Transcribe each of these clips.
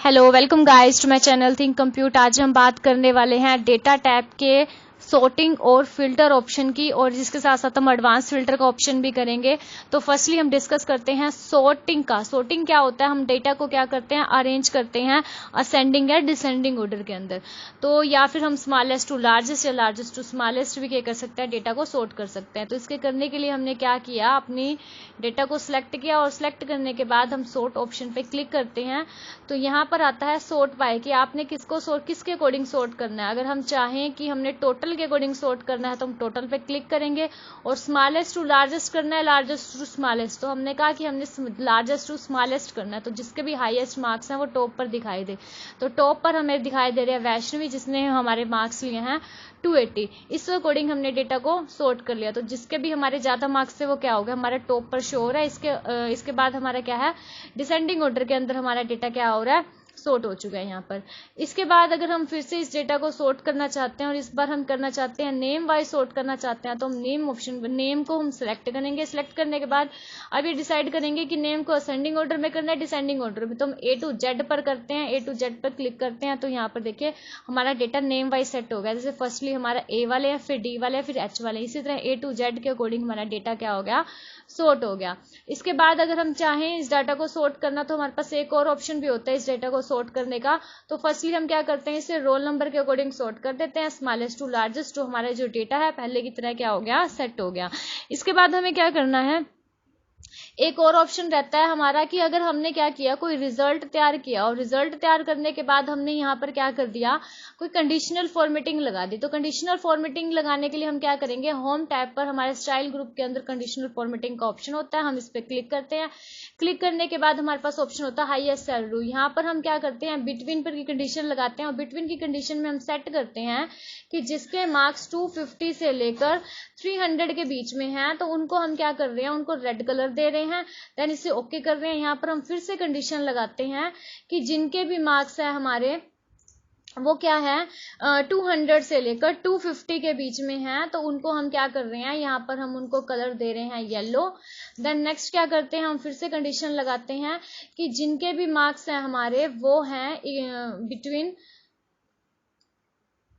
Hello, welcome guys to my channel think compute. आज हम बात करने वाले हैं डेटा टैब के सॉर्टिंग और फिल्टर ऑप्शन की, और जिसके साथ साथ हम एडवांस फिल्टर का ऑप्शन भी करेंगे। तो फर्स्टली हम डिस्कस करते हैं सॉर्टिंग का। सॉर्टिंग क्या होता है? हम डेटा को क्या करते हैं, अरेंज करते हैं असेंडिंग या डिसेंडिंग ऑर्डर के अंदर। तो या फिर हम स्मॉलेस्ट टू लार्जेस्ट या लार्जेस्ट टू स्मॉलेस्ट भी क्या कर सकते हैं, डेटा को सॉर्ट कर सकते हैं। तो इसके करने के लिए हमने क्या किया, अपनी डेटा को सिलेक्ट किया, और सिलेक्ट करने के बाद हम सॉर्ट ऑप्शन पे क्लिक करते हैं। तो यहाँ पर आता है सॉर्ट बाय, कि आपने किसके अकॉर्डिंग सॉर्ट करना है। अगर हम चाहें कि हमने टोटल के अकॉर्डिंग सॉर्ट करना है तो हम टोटल पे क्लिक करेंगे, और स्मॉलेस्ट टू लार्जेस्ट करना है, लार्जेस्ट टू स्मॉलेस्ट। तो हमने कहा कि हमने लार्जेस्ट टू स्मॉलेस्ट करना है, तो जिसके भी हाईएस्ट मार्क्स हैं वो टॉप पर दिखाई दे। तो टॉप पर हमें दिखाई दे रहे हैं वैष्णवी, जिसने हमारे मार्क्स लिए हैं 280। इस अकॉर्डिंग हमने डेटा को सॉर्ट कर लिया। तो जिसके भी हमारे ज्यादा मार्क्स थे वो क्या हो गया, हमारा टॉप पर शो हो रहा है। इसके बाद हमारा क्या है, डिसेंडिंग ऑर्डर के अंदर हमारा डेटा क्या हो रहा है, सॉर्ट हो चुका है यहाँ पर। इसके बाद अगर हम फिर से इस डेटा को सॉर्ट करना चाहते हैं, और इस बार हम करना चाहते हैं नेम वाइज सॉर्ट करना चाहते हैं, तो हम नेम को हम सिलेक्ट करेंगे। सिलेक्ट करने के बाद अब ये डिसाइड करेंगे कि नेम को असेंडिंग ऑर्डर में करना है, डिसेंडिंग ऑर्डर में। तो हम A to Z पर करते हैं, A to Z पर क्लिक करते हैं। तो यहाँ पर देखिए हमारा डेटा नेम वाइज सेट हो गया। जैसे फर्स्टली हमारा A वाले हैं, फिर D वाले हैं, फिर H वाले। इसी तरह A to Z के अकॉर्डिंग हमारा डेटा क्या हो गया, सॉर्ट हो गया। इसके बाद अगर हम चाहें इस डाटा को सॉर्ट करना, तो हमारे पास एक और ऑप्शन भी होता है इस डाटा को सॉर्ट करने का। तो फर्स्टली हम क्या करते हैं, इसे रोल नंबर के अकॉर्डिंग सॉर्ट कर देते हैं, स्मॉलेस्ट टू लार्जेस्ट। तो हमारा जो डेटा है पहले की तरह क्या हो गया, सेट हो गया। इसके बाद हमें क्या करना है, एक और ऑप्शन रहता है हमारा कि अगर हमने क्या किया, कोई रिजल्ट तैयार किया, और रिजल्ट तैयार करने के बाद हमने यहाँ पर क्या कर दिया, कोई कंडीशनल फॉर्मेटिंग लगा दी। तो कंडीशनल फॉर्मेटिंग लगाने के लिए हम क्या करेंगे, होम टैब पर हमारे स्टाइल ग्रुप के अंदर कंडीशनल फॉर्मेटिंग का ऑप्शन होता है, हम इस पर क्लिक करते हैं। क्लिक करने के बाद हमारे पास ऑप्शन होता है हाईएस्ट सैलरी। यहाँ पर हम क्या करते हैं, बिटवीन पर की कंडीशन लगाते हैं, और बिटवीन की कंडीशन में हम सेट करते हैं कि जिसके मार्क्स 250 से लेकर 300 के बीच में हैं, तो उनको हम क्या कर रहे हैं, उनको रेड कलर दे रहे हैं। देन इसे ओके कर रहे हैं। यहाँ पर हम फिर से कंडीशन लगाते हैं कि जिनके भी मार्क्स है हमारे वो क्या है, 200 से लेकर 250 के बीच में है, तो उनको हम क्या कर रहे हैं, यहाँ पर हम उनको कलर दे रहे हैं येलो। देन नेक्स्ट क्या करते हैं, हम फिर से कंडीशन लगाते हैं कि जिनके भी मार्क्स हैं हमारे वो हैं बिटवीन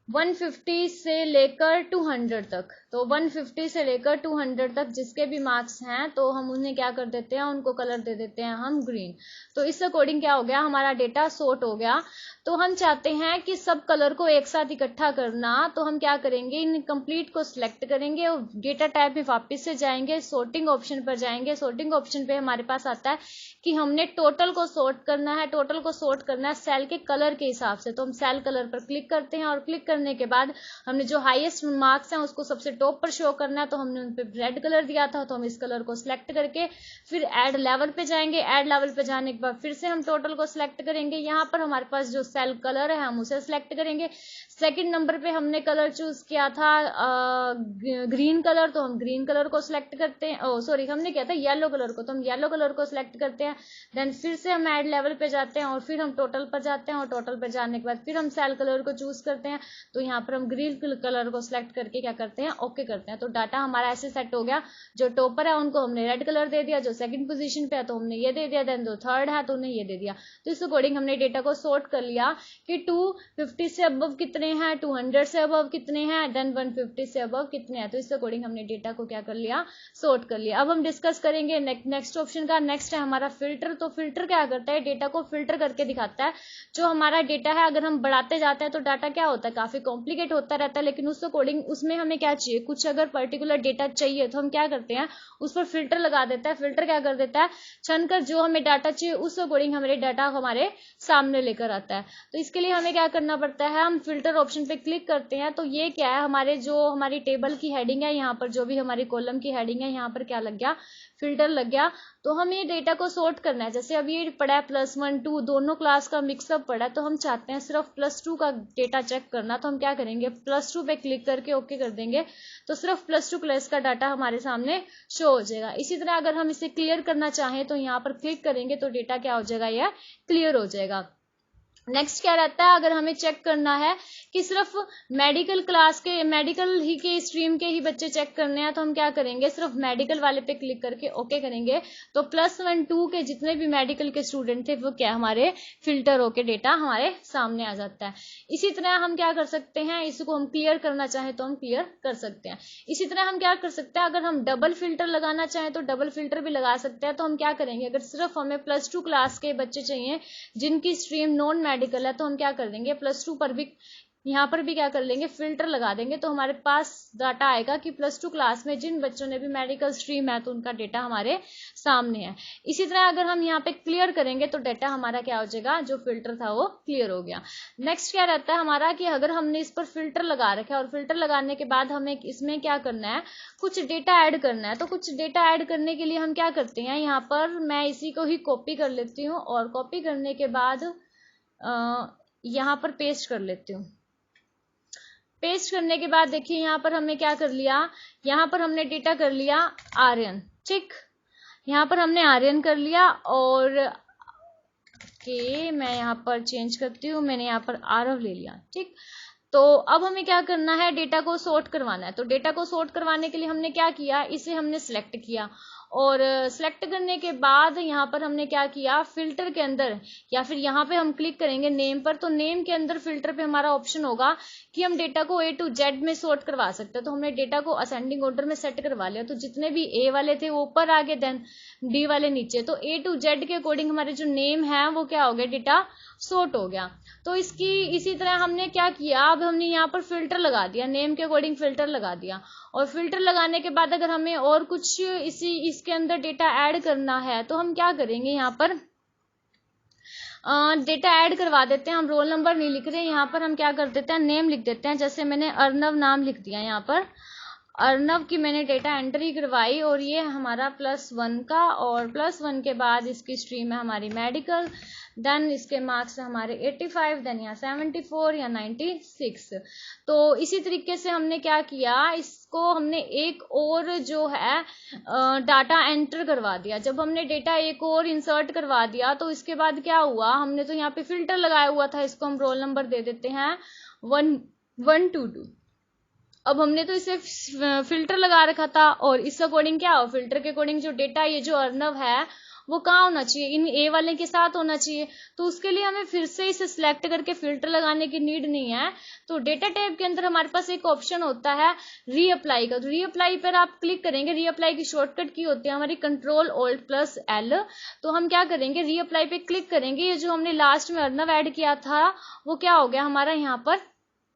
150 से लेकर 200 तक। तो 150 से लेकर 200 तक जिसके भी मार्क्स हैं, तो हम उन्हें क्या कर देते हैं, उनको कलर दे देते हैं हम ग्रीन। तो इस अकॉर्डिंग क्या हो गया, हमारा डेटा सॉर्ट हो गया। तो हम चाहते हैं कि सब कलर को एक साथ इकट्ठा करना, तो हम क्या करेंगे, इन कंप्लीट को सिलेक्ट करेंगे, और डेटा टाइप में वापस से जाएंगे, सॉर्टिंग ऑप्शन पर जाएंगे। सॉर्टिंग ऑप्शन पे हमारे पास आता है कि हमने टोटल को सॉर्ट करना है। टोटल को सॉर्ट करना है सेल के कलर के हिसाब से। तो हम सेल कलर पर क्लिक करते हैं, और क्लिक करने के बाद हमने जो हाईएस्ट मार्क्स हैं उसको सबसे टॉप पर शो करना है। तो हमने उन पे रेड कलर दिया था, तो हम इस कलर को सिलेक्ट करके फिर ऐड लेवल पे जाएंगे। ऐड लेवल पे जाने के बाद फिर से हम टोटल को सिलेक्ट करेंगे। यहाँ पर हमारे पास जो सेल कलर है हम उसे सिलेक्ट करेंगे। सेकंड नंबर पे हमने कलर चूज किया था ग्रीन कलर, तो हम ग्रीन कलर को सिलेक्ट करते हैं। सॉरी, हमने किया था येलो कलर को, तो हम येलो कलर को सिलेक्ट करते हैं। देन फिर से हम ऐड लेवल पे जाते हैं, और फिर हम टोटल पर जाते हैं, और टोटल पर जाने के बाद फिर हम सेल कलर को चूज करते हैं। तो यहाँ पर हम ग्रीन कलर को सिलेक्ट करके क्या करते हैं, ओके करते हैं। तो डाटा हमारा ऐसे सेट हो गया। जो टॉपर है उनको हमने रेड कलर दे दिया, जो सेकंड पोजीशन पे है तो हमने ये दे दिया, देन जो थर्ड है तो उन्हें ये दे दिया। तो इस अकॉर्डिंग हमने डेटा को सॉर्ट कर लिया कि 250 से अबव कितने हैं, 200 से अबव कितने हैं, देन 150 से अबव कितने हैं। तो इस अकॉर्डिंग हमने डेटा को क्या कर लिया, सॉर्ट कर लिया। अब हम डिस्कस करेंगे नेक्स्ट ऑप्शन का। नेक्स्ट है हमारा फिल्टर। तो फिल्टर क्या करता है, डेटा को फिल्टर करके दिखाता है। जो हमारा डेटा है अगर हम बढ़ाते जाते हैं तो डाटा क्या होता है, काफी कॉम्प्लिकेट होता रहता है। लेकिन उस अकॉर्डिंग उसमें हमें क्या चाहिए, कुछ अगर पर्टिकुलर डेटा चाहिए तो हम क्या करते हैं, उस पर फिल्टर लगा देता है। फिल्टर क्या कर देता है, छनकर जो हमें डाटा चाहिए उस अकॉर्डिंग हमारे डाटा हमारे सामने लेकर आता है। तो इसके लिए हमें क्या करना पड़ता है, हम फिल्टर ऑप्शन पे क्लिक करते हैं। तो ये क्या है, हमारी टेबल की हेडिंग है, यहाँ पर जो भी हमारी कॉलम की हेडिंग है यहाँ पर क्या लग गया, फिल्टर लग गया। तो हम ये डेटा को सॉर्ट करना है। जैसे अब ये पड़ा है +1 2 दोनों क्लास का मिक्सअप पड़ा है, तो हम चाहते हैं सिर्फ +2 का डेटा चेक करना। तो हम क्या करेंगे, +2 पे क्लिक करके ओके कर देंगे। तो सिर्फ +2 क्लास का डाटा हमारे सामने शो हो जाएगा। इसी तरह अगर हम इसे क्लियर करना चाहें तो यहाँ पर क्लिक करेंगे, तो डेटा क्या हो जाएगा, यह क्लियर हो जाएगा। नेक्स्ट क्या रहता है, अगर हमें चेक करना है कि सिर्फ मेडिकल क्लास के, मेडिकल ही के स्ट्रीम के ही बच्चे चेक करने हैं, तो हम क्या करेंगे, सिर्फ मेडिकल वाले पे क्लिक करके ओके करेंगे, तो +1 2 के जितने भी मेडिकल के स्टूडेंट थे वो क्या हमारे फिल्टर होके डेटा हमारे सामने आ जाता है। इसी तरह हम क्या कर सकते हैं, इसको हम क्लियर करना चाहें तो हम क्लियर कर सकते हैं। इसी तरह हम क्या कर सकते हैं, अगर हम डबल फिल्टर लगाना चाहें तो डबल फिल्टर भी लगा सकते हैं। तो हम क्या करेंगे, अगर सिर्फ हमें +2 क्लास के बच्चे चाहिए जिनकी स्ट्रीम नॉन मेडिकल है, तो हम क्या कर देंगे, +2 पर भी, यहाँ पर भी क्या कर लेंगे, फिल्टर लगा देंगे, तो हमारे पास डाटा आएगा कि +2 क्लास में जिन बच्चों ने भी मेडिकल स्ट्रीम है तो उनका डेटा हमारे सामने है। इसी तरह अगर हम यहाँ पे क्लियर करेंगे तो डेटा हमारा क्या हो जाएगा, जो फिल्टर था वो क्लियर हो गया। नेक्स्ट क्या रहता है हमारा, कि अगर हमने इस पर फिल्टर लगा रखा है और फिल्टर लगाने के बाद हमें इसमें क्या करना है, कुछ डेटा ऐड करना है। तो कुछ डेटा ऐड करने के लिए हम क्या करते हैं, यहाँ पर मैं इसी को ही कॉपी कर लेती हूँ और कॉपी करने के बाद यहाँ पर पेस्ट कर लेती हूँ। पेस्ट करने के बाद देखिए यहाँ पर हमने क्या कर लिया, यहाँ पर हमने डेटा कर लिया आर्यन, ठीक, यहाँ पर हमने आर्यन कर लिया और मैं यहाँ पर चेंज करती हूँ, मैंने यहाँ पर आरव ले लिया, ठीक। तो अब हमें क्या करना है, डेटा को सॉर्ट करवाना है। तो डेटा को सॉर्ट करवाने के लिए हमने क्या किया, इसे हमने सिलेक्ट किया और सिलेक्ट करने के बाद यहाँ पर हमने क्या किया, फिल्टर के अंदर या फिर यहाँ पे हम क्लिक करेंगे नेम पर, तो नेम के अंदर फिल्टर पे हमारा ऑप्शन होगा कि हम डेटा को A to Z में सॉर्ट करवा सकते हैं। तो हमने डेटा को असेंडिंग ऑर्डर में सेट करवा लिया, तो जितने भी A वाले थे वो ऊपर आ गए, देन D वाले नीचे। तो A to Z के अकॉर्डिंग हमारे जो नेम है वो क्या हो गया, डेटा सॉर्ट हो गया। तो इसी तरह हमने क्या किया, अब हमने यहाँ पर फिल्टर लगा दिया, नेम के अकॉर्डिंग फिल्टर लगा दिया और फिल्टर लगाने के बाद अगर हमें और कुछ इसके अंदर डेटा ऐड करना है तो हम क्या करेंगे, यहाँ पर डेटा ऐड करवा देते हैं। हम रोल नंबर नहीं लिख रहे, यहाँ पर हम क्या कर देते हैं, नेम लिख देते हैं। जैसे मैंने अर्नव नाम लिख दिया, यहाँ पर अर्नव की मैंने डेटा एंट्री करवाई और ये हमारा +1 का, और +1 के बाद इसकी स्ट्रीम है हमारी मेडिकल, देन इसके मार्क्स हमारे 85, देन यहाँ 74 या 96। तो इसी तरीके से हमने क्या किया, इसको हमने एक और जो है डाटा एंटर करवा दिया। जब हमने डेटा एक और इंसर्ट करवा दिया तो इसके बाद क्या हुआ, हमने तो यहाँ पे फिल्टर लगाया हुआ था, इसको हम रोल नंबर दे देते हैं 122। अब हमने तो इसे फिल्टर लगा रखा था और इस अकॉर्डिंग क्या हो, फिल्टर के अकॉर्डिंग जो डेटा ये जो अर्नव है वो कहाँ होना चाहिए, इन ए वाले के साथ होना चाहिए। तो उसके लिए हमें फिर से इसे सिलेक्ट करके फिल्टर लगाने की नीड नहीं है। तो डेटा टैब के अंदर हमारे पास एक ऑप्शन होता है रीअप्लाई का, तो रीअप्लाई पर आप क्लिक करेंगे। रीअप्लाई की शॉर्टकट की होती है हमारी Ctrl+Alt+L। तो हम क्या करेंगे, रीअप्लाई पे क्लिक करेंगे, ये जो हमने लास्ट में अर्नव ऐड किया था वो क्या हो गया हमारा,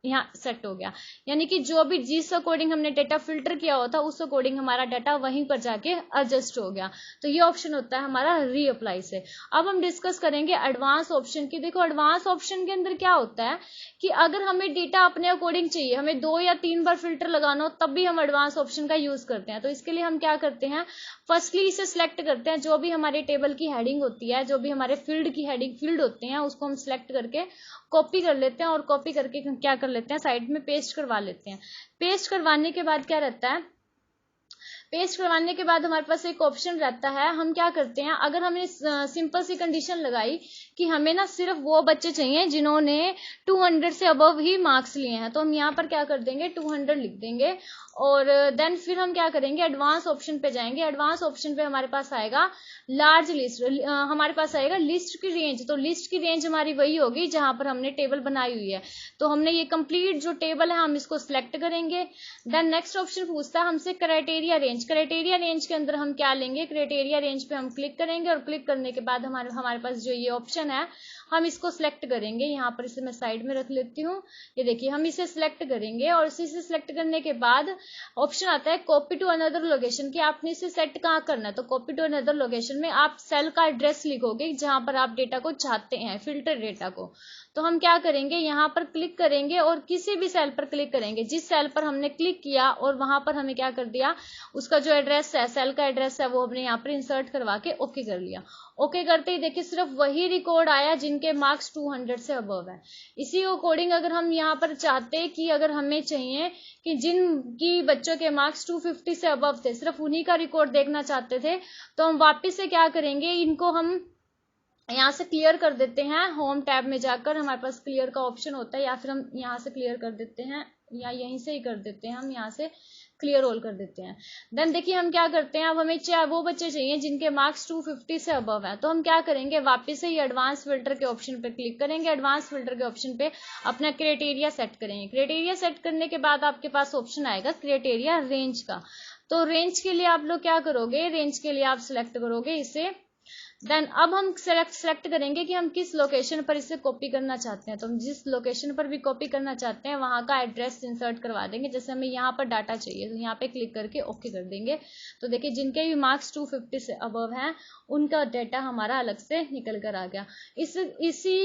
यहाँ सेट हो गया। यानी कि जो भी जिस अकॉर्डिंग हमने डेटा फिल्टर किया हुआ था उस अकॉर्डिंग हमारा डाटा वहीं पर जाके एडजस्ट हो गया। तो ये ऑप्शन होता है हमारा रीअप्लाई से। अब हम डिस्कस करेंगे एडवांस ऑप्शन की। देखो एडवांस ऑप्शन के अंदर क्या होता है कि अगर हमें डेटा अपने अकॉर्डिंग चाहिए, हमें 2 या 3 बार फिल्टर लगाना हो, तब भी हम एडवांस ऑप्शन का यूज करते हैं। तो इसके लिए हम क्या करते हैं, फर्स्टली इसे सिलेक्ट करते हैं, जो भी हमारे टेबल की हेडिंग होती है, जो भी हमारे फील्ड की हेडिंग फील्ड होते हैं उसको हम सिलेक्ट करके कॉपी कर लेते हैं और कॉपी करके क्या कर लेते हैं, साइड में पेस्ट करवा लेते हैं। पेस्ट करवाने के बाद क्या रहता है, पेस्ट करवाने के बाद हमारे पास एक ऑप्शन रहता है, हम क्या करते हैं, अगर हमने सिंपल सी कंडीशन लगाई कि हमें ना सिर्फ वो बच्चे चाहिए जिन्होंने 200 से अबव ही मार्क्स लिए हैं, तो हम यहाँ पर क्या कर देंगे 200 लिख देंगे और देन फिर हम क्या करेंगे, एडवांस ऑप्शन पे जाएंगे। एडवांस ऑप्शन पे हमारे पास आएगा लार्ज लिस्ट, हमारे पास आएगा लिस्ट की रेंज। तो लिस्ट की रेंज हमारी वही होगी जहां पर हमने टेबल बनाई हुई है। तो हमने ये कंप्लीट जो टेबल है हम इसको सिलेक्ट करेंगे। देन नेक्स्ट ऑप्शन पूछता है हमसे क्राइटेरिया रेंज। क्राइटेरिया रेंज के अंदर हम क्या लेंगे, क्राइटेरिया रेंज पे हम क्लिक करेंगे और क्लिक करने के बाद हमारे पास जो ये ऑप्शन है हम इसको सिलेक्ट करेंगे। यहाँ पर इसे मैं साइड में रख लेती हूँ। ये देखिए हम इसे सिलेक्ट करेंगे और इसे सिलेक्ट करने के बाद ऑप्शन आता है कॉपी टू अनदर लोकेशन, कि आपने इसे सेट कहाँ करना है। तो कॉपी टू अनदर लोकेशन में आप सेल का एड्रेस लिखोगे जहां पर आप डेटा को चाहते हैं, फिल्टर डेटा को। तो हम क्या करेंगे, यहाँ पर क्लिक करेंगे और किसी भी सेल पर क्लिक करेंगे जिस सेल पर हमने क्लिक किया और वहां पर हमें क्या कर दिया, उसका जो एड्रेस है, सेल का एड्रेस है, वो हमने यहाँ पर इंसर्ट करवा के ओके कर लिया। ओके करते ही देखिए सिर्फ वही रिकॉर्ड आया जिनके मार्क्स 200 से अबव है। इसी अकॉर्डिंग अगर हम यहाँ पर चाहते हैं कि अगर हमें चाहिए कि जिनकी बच्चों के मार्क्स 250 से अबव थे, सिर्फ उन्हीं का रिकॉर्ड देखना चाहते थे, तो हम वापस से क्या करेंगे, इनको हम यहाँ से क्लियर कर देते हैं। होम टैब में जाकर हमारे पास क्लियर का ऑप्शन होता है, या फिर हम यहाँ से क्लियर कर देते हैं, या यहीं से ही कर देते हैं, हम यहाँ से क्लियर ऑल कर देते हैं। देन देखिए हम क्या करते हैं, अब हमें वो बच्चे चाहिए जिनके मार्क्स 250 से अबव है, तो हम क्या करेंगे, वापस से ही एडवांस फिल्टर के ऑप्शन पे क्लिक करेंगे। एडवांस फिल्टर के ऑप्शन पे अपना क्राइटेरिया सेट करेंगे। क्राइटेरिया सेट करने के बाद आपके पास ऑप्शन आएगा क्राइटेरिया रेंज का। तो रेंज के लिए आप लोग क्या करोगे, रेंज के लिए आप सिलेक्ट करोगे इसे। देन अब हम सेलेक्ट करेंगे कि हम किस लोकेशन पर इसे कॉपी करना चाहते हैं। तो हम जिस लोकेशन पर भी कॉपी करना चाहते हैं वहां का एड्रेस इंसर्ट करवा देंगे। जैसे हमें यहाँ पर डाटा चाहिए तो यहाँ पे क्लिक करके ओके कर देंगे। तो देखिए जिनके भी मार्क्स 250 से अबव हैं उनका डाटा हमारा अलग से निकल कर आ गया। इसी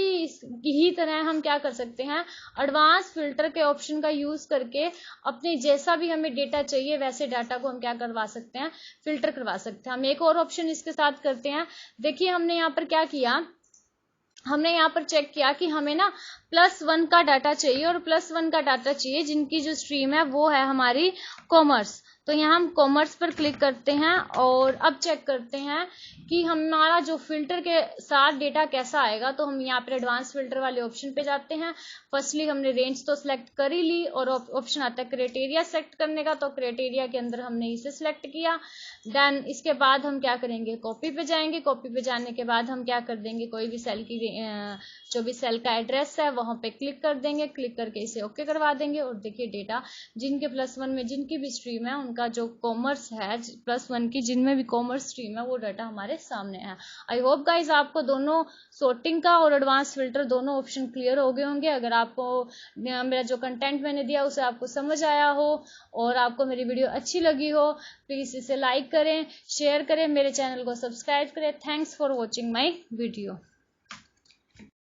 ही तरह हम क्या कर सकते हैं, एडवांस फिल्टर के ऑप्शन का यूज करके अपने जैसा भी हमें डेटा चाहिए वैसे डाटा को हम क्या करवा सकते हैं, फिल्टर करवा सकते हैं। हम एक और ऑप्शन इसके साथ करते हैं। देखिए हमने यहाँ पर क्या किया, हमने यहाँ पर चेक किया कि हमें ना +1 का डाटा चाहिए, और +1 का डाटा चाहिए जिनकी जो स्ट्रीम है वो है हमारी कॉमर्स। तो यहाँ हम कॉमर्स पर क्लिक करते हैं और अब चेक करते हैं कि हमारा जो फिल्टर के साथ डेटा कैसा आएगा। तो हम यहाँ पर एडवांस फिल्टर वाले ऑप्शन पे जाते हैं। फर्स्टली हमने रेंज तो सिलेक्ट कर ही ली, और ऑप्शन आता है क्राइटेरिया सेलेक्ट करने का, तो क्राइटेरिया के अंदर हमने इसे सिलेक्ट किया। देन इसके बाद हम क्या करेंगे, कॉपी पे जाएंगे। कॉपी पे जाने के बाद हम क्या कर देंगे, कोई भी सेल की जो भी सेल का एड्रेस है वहां पे क्लिक कर देंगे। क्लिक करके इसे ओके करवा देंगे। और देखिए डेटा जिनके +1 में जिनकी भी स्ट्रीम है उनका जो कॉमर्स है +1 की जिनमें भी कॉमर्स स्ट्रीम है वो डाटा हमारे सामने है। आई होप गाइज आपको दोनों सॉर्टिंग का और एडवांस फिल्टर दोनों ऑप्शन क्लियर हो गए होंगे। अगर आपको मेरा जो कंटेंट मैंने दिया उसे आपको समझ आया हो और आपको मेरी वीडियो अच्छी लगी हो, प्लीज इसे लाइक करें, शेयर करें, मेरे चैनल को सब्सक्राइब करें। Thanks for watching my video.